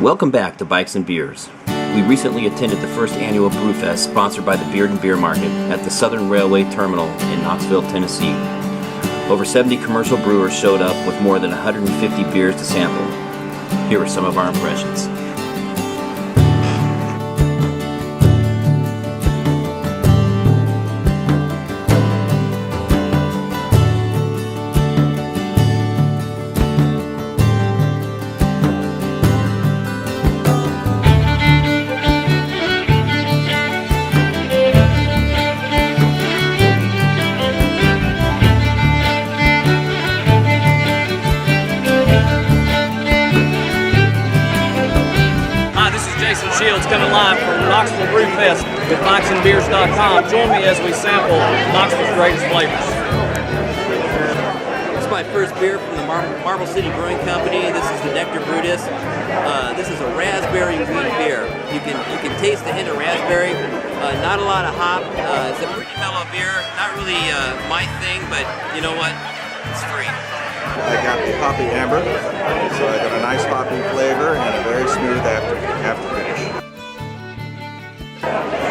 Welcome back to Bikes and Beers. We recently attended the first annual Brewfest sponsored by the Beard and Beer Market at the Southern Railway Terminal in Knoxville, Tennessee. Over 70 commercial brewers showed up with more than 150 beers to sample. Here are some of our impressions. Coming live from Knoxville Brewfest with BikesandBeers.com. Join me as we sample Knoxville's greatest flavors. This is my first beer from the Marble City Brewing Company. This is the Nectar Brutus. This is a raspberry wheat beer. You can taste the hint of raspberry. Not a lot of hop. It's a pretty mellow beer. Not really my thing, but you know what? It's free. I got the hoppy amber, so I got a nice hoppy flavor and a very smooth after finish.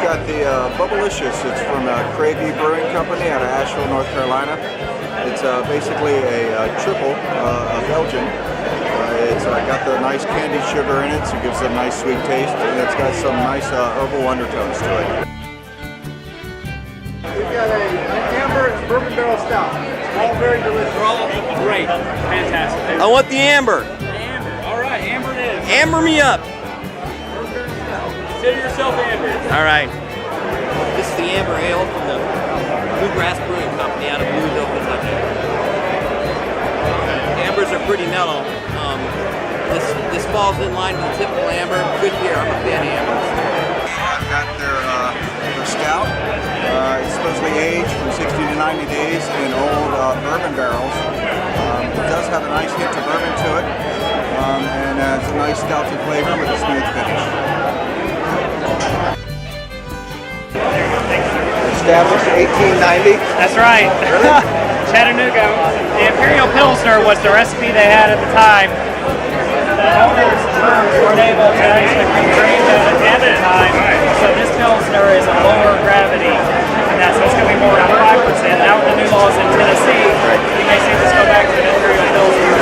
Got the Bubblicious. It's from Cravey Brewing Company out of Asheville, North Carolina. It's basically a triple of Belgian. It's got the nice candy sugar in it, so it gives it a nice sweet taste, and it's got some nice herbal undertones to it. We've got an amber bourbon barrel stout. All very delicious. They're all great. Fantastic. I want the amber. Amber. All right, amber it is. Amber me up. Consider yourself amber. All right. This is the amber ale from the Bluegrass Brewing Company out of Louisville, Kentucky. Ambers are pretty mellow. This falls in line with the typical amber. Good beer. I'm a fan of ambers. I've got their stout. It's supposedly aged from 60 to 90 days in old bourbon barrels. It does have a nice hint of bourbon to it, and it's a nice stouty flavor with a smooth finish. Established 1890. That's right. Chattanooga. The Imperial Pilsner was the recipe they had at the time. The owners weren't able to actually create that at the time, so this Pilsner is a lower gravity, and that's what's going to be more than 5%. Now with the new laws in Tennessee, you may see this go back to the Imperial Pilsner.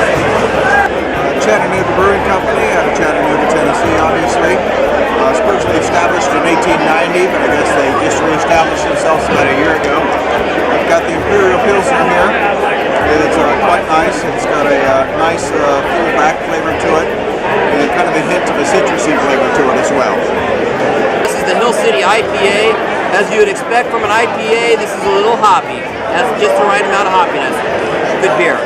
Chattanooga Brewing Company out of Chattanooga, Tennessee, obviously. Supposedly established in 1890, but I guess they just re-established themselves about a year ago. I've got the Imperial Pilsner here. It's quite nice. It's got a nice full back flavor to it, and kind of a hint of a citrusy flavor to it as well. This is the Hill City IPA. As you would expect from an IPA, this is a little hoppy. Has just the right amount of hoppiness. Good beer.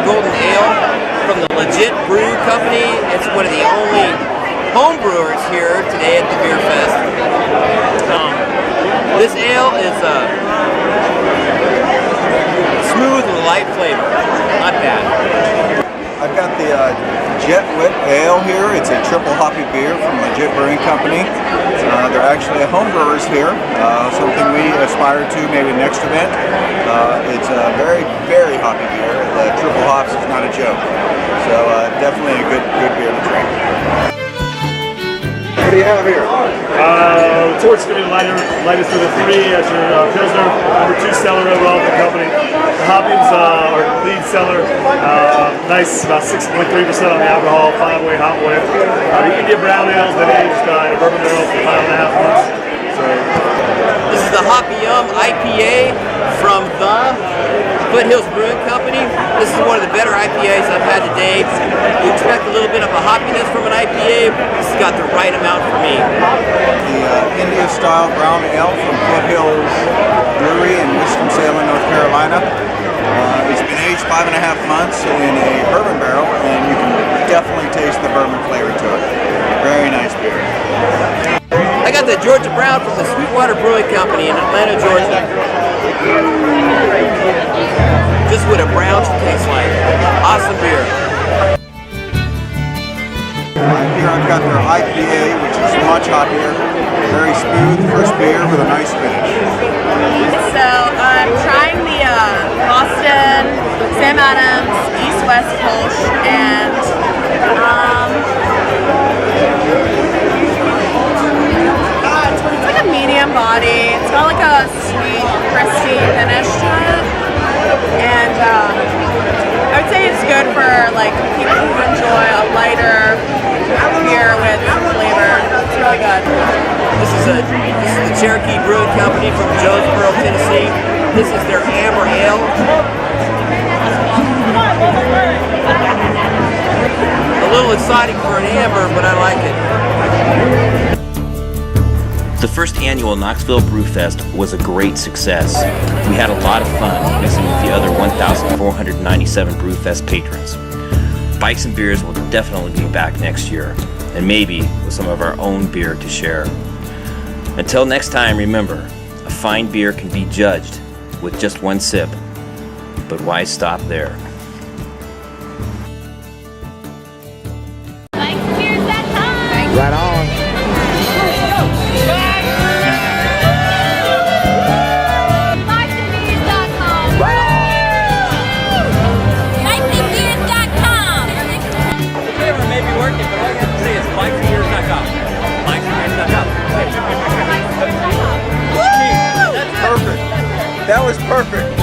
Golden Ale from the Legit Brew Company. It's one of the only home brewers here today at the Beer Fest. This ale is smooth with a light flavor. Not bad. I've got the Jet Whip Ale here. It's a triple hoppy beer from Legit Brewing Company. They're actually home brewers here, something we aspire to maybe next event. It's a very, very hoppy beer. The triple hops is not a joke. So definitely a good beer to drink. What do you have here? Torch is going to be the lightest of the three. That's your Pilsner, number 2 seller overall of the company. The hoppings are lead seller. Nice, about 6.3% on the alcohol, 5-way hop whip. The India Brown Ales that aged in a bourbon barrel for 5.5 months. So, this is the Hoppy Yum IPA from the Foothills Brewing Company. This is one of the better IPAs I've had today. You expect a little bit of a hoppiness from an IPA. This has got the right amount for me. The India Style Brown Ale from Foothills Brewery in Winston-Salem, North Carolina. It's been aged 5.5 months in a bourbon barrel, and you can definitely taste the bourbon flavor to it. Very nice beer. I I got the Georgia Brown from the Sweetwater Brewing Company in Atlanta, Georgia. Just what a brown should taste like. Awesome beer. Here I've got their IPA, which is much hoppier, very smooth, crisp beer with a nice finish. So I'm trying the Boston, Sam Adams, East West Kolsch, and it's like a medium body. It's got like a sweet, crispy finish to it, and I would say it's good for like people who enjoy a lighter beer with flavor. It's really good. This is the Cherokee Brewing Company from Jonesboro, Tennessee. This is their Amber Ale. A little exciting for an amber, but I like it. The first annual Knoxville Brewfest was a great success. We had a lot of fun mixing with the other 1,497 Brewfest patrons. Bikes and Beers will definitely be back next year, and maybe with some of our own beer to share. Until next time, remember, a fine beer can be judged with just one sip, but why stop there? Right on. Perfect. That was perfect.